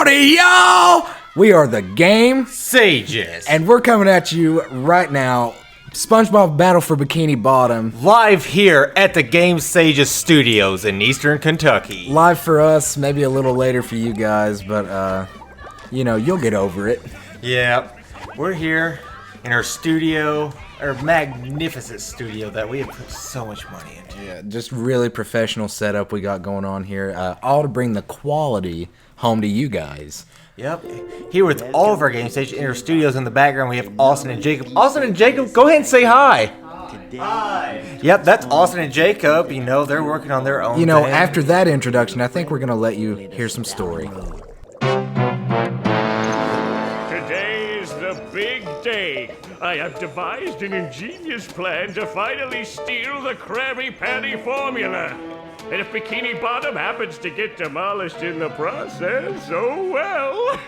Howdy, y'all! We are the Game Sages. and we're coming at you right now. SpongeBob Battle for Bikini Bottom. Live here at the Game Sages Studios in Eastern Kentucky. Live for us, maybe a little later for you guys, but, you know, you'll get over it. Yeah, we're here in our studio, our magnificent studio that we have put so much money into. Yeah, just really professional setup we got going on here. All to bring the quality home to you guys. Yep, here with all of our Game Sages in our studios in the background, we have Austin and Jacob. Austin and Jacob, go ahead and say hi. Hi. Yep, that's Austin and Jacob. You know, they're working on their own You know, thing. after that introduction, I think we're going to let you hear some story. Today is the big day. I have devised an ingenious plan to finally steal the Krabby Patty formula. And if Bikini Bottom happens to get demolished in the process, oh well.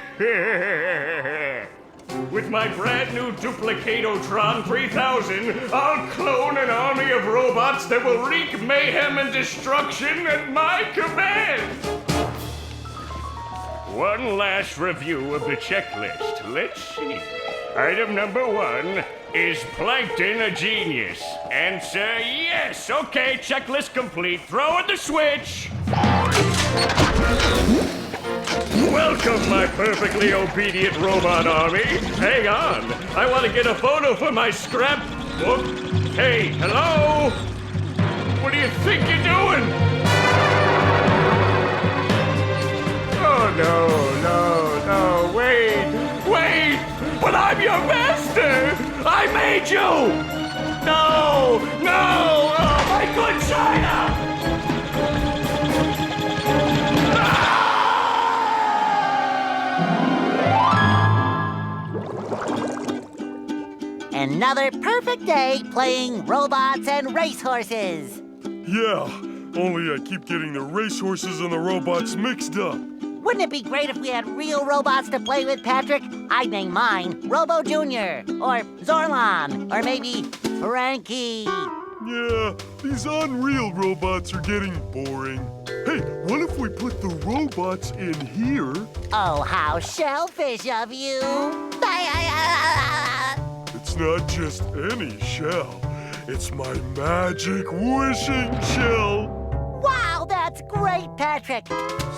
With my brand new Duplicatotron 3000, I'll clone an army of robots that will wreak mayhem and destruction at my command. One last review of the checklist. Let's see. Item number 1, is Plankton a genius? Answer yes. Okay, checklist complete. Throw in the switch. Welcome, my perfectly obedient robot army. Hang on. I want to get a photo for my scrapbook. Hey, hello? What do you think you're doing? Oh, no, wait. But I'm your master. I made you. No, oh, my good China. Another perfect day playing robots and racehorses. Yeah, only I keep getting the racehorses and the robots mixed up. Wouldn't it be great if we had real robots to play with, Patrick? I'd name mine Robo Jr. or Zorlon or maybe Frankie. Yeah, these unreal robots are getting boring. Hey, what if we put the robots in here? Oh, how shellfish of you. It's not just any shell. It's my magic wishing shell. Wow, that's great, Patrick.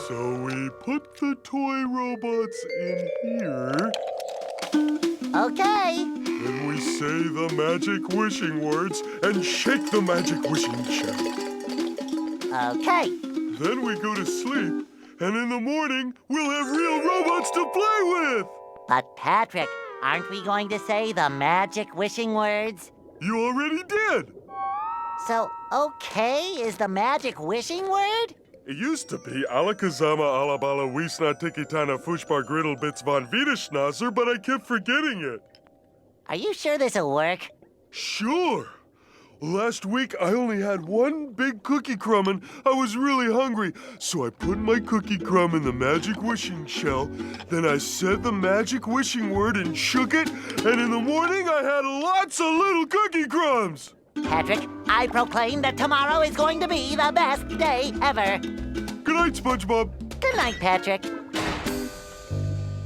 So we put the toy robots in here. Okay. Then we say the magic wishing words and shake the magic wishing shell. Okay. Then we go to sleep, and in the morning, we'll have real robots to play with! But Patrick, aren't we going to say the magic wishing words? You already did! So, okay is the magic wishing word? It used to be Alakazama Alabala Wiesna Tikitana Fushbar Griddle Bits von Wiederschnauzer, but I kept forgetting it. Are you sure this'll work? Sure! Last week, I only had one big cookie crumb and I was really hungry, so I put my cookie crumb in the magic wishing shell, then I said the magic wishing word and shook it, and in the morning I had lots of little cookie crumbs! Patrick, I proclaim that tomorrow is going to be the best day ever. Good night, SpongeBob. Good night, Patrick.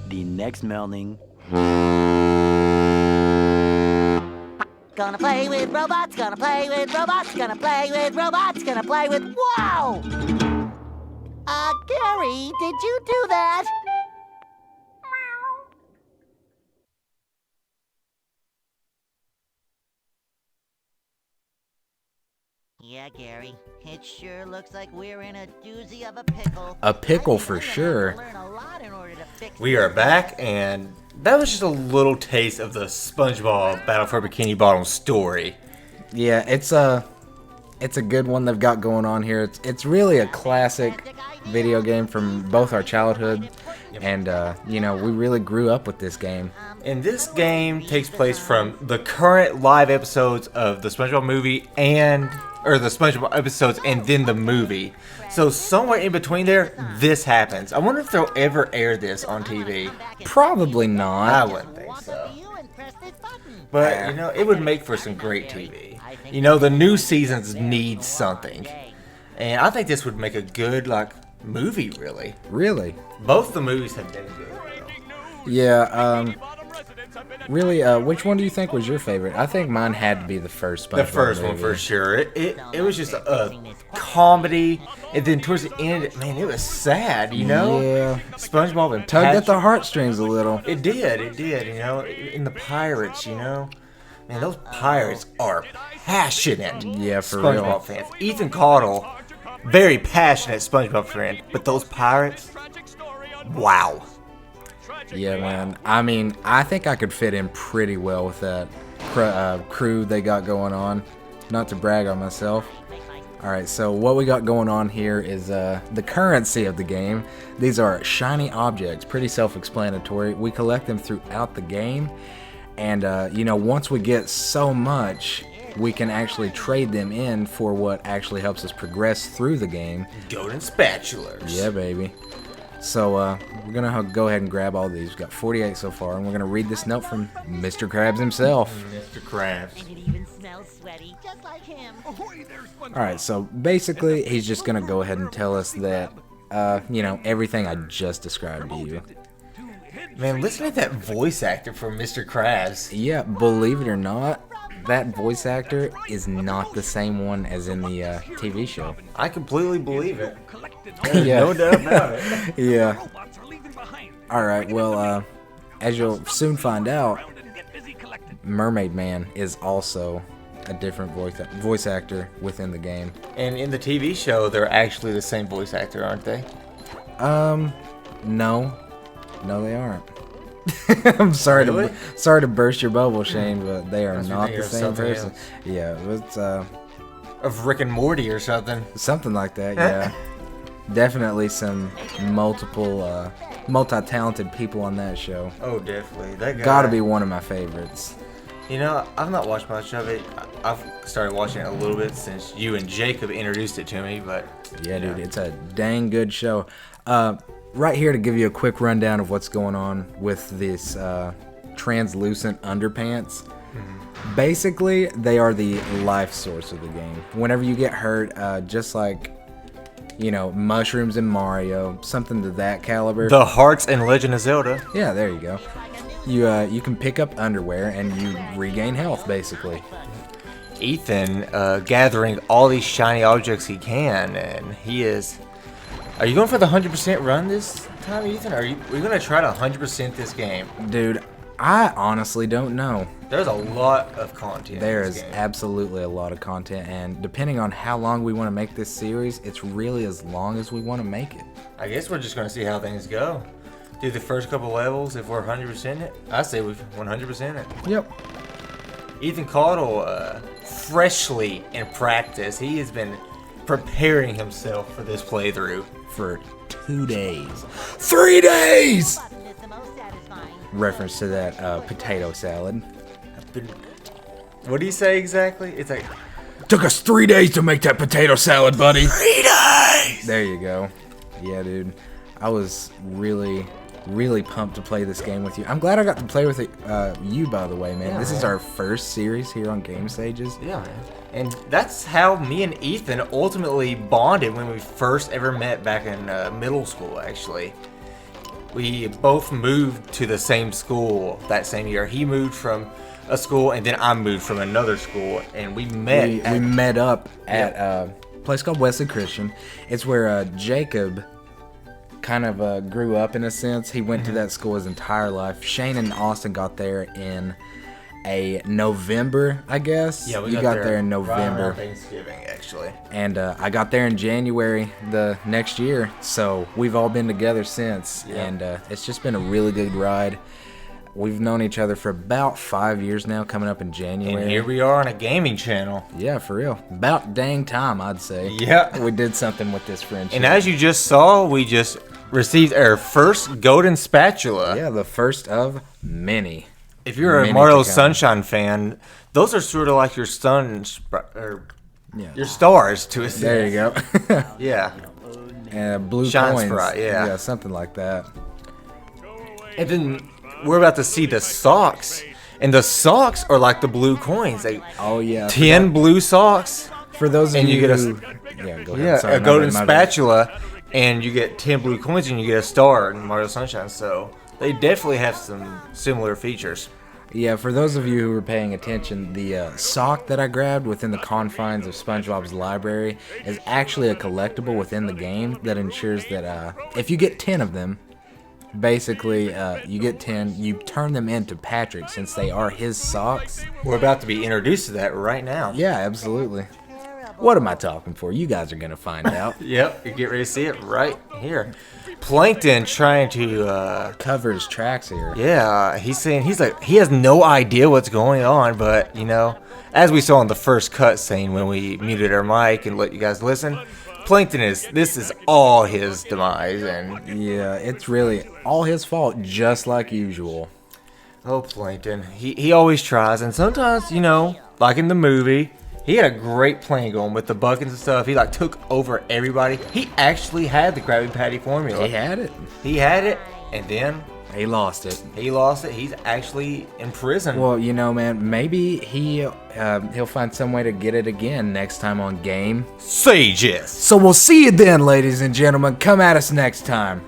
The next morning. Gonna play with robots, gonna play with robots, gonna play with robots, gonna play with... Wow! Gary, did you do that? Yeah, Gary, it sure looks like we're in a doozy of a pickle. A pickle for sure. We are back, and that was just a little taste of the SpongeBob Battle for Bikini Bottom story. Yeah, it's a good one they've got going on here. It's really a classic video game from both our childhood, and you know, we really grew up with this game. And this game takes place from the current live episodes of the SpongeBob movie or the SpongeBob episodes and then the movie. So somewhere in between there, this happens. I wonder if they'll ever air this on TV. Probably not. I wouldn't think so. But, you know, it would make for some great TV. You know, the new seasons need something. And I think this would make a good, like, movie, really. Really? Both the movies have been good. Yeah. Really, which one do you think was your favorite? I think mine had to be the first SpongeBob The first movie. one for sure. It was just a comedy, and then towards the end, man, it was sad, you know? Yeah. SpongeBob and Tugged at the Patrick. heartstrings a little. It did, you know? And the pirates, you know? Man, those pirates are passionate Yeah, for SpongeBob real. fans. Ethan Caudle, very passionate SpongeBob fan, but those pirates, wow. Yeah, man. I mean, I think I could fit in pretty well with that crew they got going on. Not to brag on myself. Alright, so what we got going on here is the currency of the game. These are shiny objects, pretty self-explanatory. We collect them throughout the game. And, you know, once we get so much, we can actually trade them in for what actually helps us progress through the game. Golden spatulas. Yeah, baby. So, we're gonna go ahead and grab all these. We've got 48 so far, and we're gonna read this note from Mr. Krabs himself. Mr. Krabs. And it even smells sweaty, just like him. Alright, so basically, he's just gonna go ahead and tell us that, you know, everything I just described to you. Man, listen to that voice actor for Mr. Krabs. Yeah, believe it or not, that voice actor is not the same one as in the TV show. I completely believe it. Yeah. No doubt about it. Yeah. Alright, well, as you'll soon find out, Mermaid Man is also a different voice actor within the game. And in the TV show, they're actually the same voice actor, aren't they? No. No, they aren't. I'm sorry Really? sorry to burst your bubble, Shane, but they are Unless you're not thinking the of same something person. else. Yeah, it's Of Rick and Morty or something. something like that. Yeah, definitely some multi-talented people on that show. Oh, definitely. That guy. Gotta be one of my favorites. You know, I've not watched much of it. I've started watching it a little bit since you and Jacob introduced it to me, but... Yeah, dude, it's a dang good show. Right here to give you a quick rundown of what's going on with this translucent underpants. Basically, they are the life source of the game. Whenever you get hurt, just like, you know, mushrooms in Mario, something to that caliber. The Hearts and Legend of Zelda. Yeah, there you go. You can pick up underwear and you regain health, basically. Ethan gathering all these shiny objects he can, and he is... Are you going for the 100% run this time, Ethan? Are you going to try to 100% this game? Dude, I honestly don't know. There's a lot of content There in is this game. absolutely a lot of content, and depending on how long we want to make this series, it's really as long as we want to make it. I guess we're just going to see how things go. Do the first couple levels if we're 100% it. I say we've 100% it. Yep. Ethan Caudle, freshly in practice, he has been preparing himself for this playthrough. For 2 days. 3 days! Button is the most satisfying. Reference to that potato salad. What do you say exactly? It's like, Took us 3 days to make that potato salad, buddy. 3 days! There you go. Yeah, dude. I was really pumped to play this game with you. I'm glad I got to play with you, by the way, man. Yeah, This is man. our first series here on Game Stages. yeah, man. And that's how me and Ethan ultimately bonded when we first ever met back in middle school, actually. We both moved to the same school that same year. He moved from a school, and then I moved from another school, and we met. We met up at a place called Wesley Christian. It's where Jacob kind of grew up in a sense. He went to that school his entire life. Shane and Austin got there in a November, I guess. Yeah, we you got there in right November. around Thanksgiving, actually. And I got there in January the next year, so we've all been together since, Yeah. and it's just been a really good ride. We've known each other for about 5 years now, coming up in January. And here we are on a gaming channel. Yeah, for real. About dang time, I'd say. Yeah. We did something with this friendship. And as you just saw, we just received our first golden spatula. Yeah, the first of many. If you're a Many Mario to come. Sunshine fan, those are sort of like your or Yeah. your stars to a sense. There you go. Yeah. Blue Shine coins. Sprite, yeah. Yeah, something like that. And then we're about to see the socks. And the socks are like the blue coins. Like Oh, yeah. 10 blue socks. For those of And you get who... Yeah, go ahead. Yeah, Sorry, a my golden bad, my bad. spatula. and you get 10 blue coins and you get a star in Mario Sunshine. So they definitely have some similar features. Yeah, for those of you who were paying attention, the sock that I grabbed within the confines of SpongeBob's library is actually a collectible within the game that ensures that if you get 10 of them, basically you get 10, you turn them into Patrick since they are his socks. We're about to be introduced to that right now. Yeah, absolutely. What am I talking for? You guys are going to find out. Yep, you get ready to see it right here. Plankton trying to Cover his tracks here. yeah, he's like he has no idea what's going on, but you know, as we saw in the first cutscene when we muted our mic and let you guys listen, this is all his demise, and Yeah, it's really all his fault, just like usual. oh, Plankton, he always tries, and sometimes, you know, like in the movie, he had a great plan going with the buckets and stuff. He like took over everybody. He actually had the Krabby Patty formula. He had it. He had it, and then He lost it. he lost it. He's actually in prison. Well, you know, man, maybe he'll find some way to get it again next time on Game. Sages. So we'll see you then, ladies and gentlemen. Come at us next time.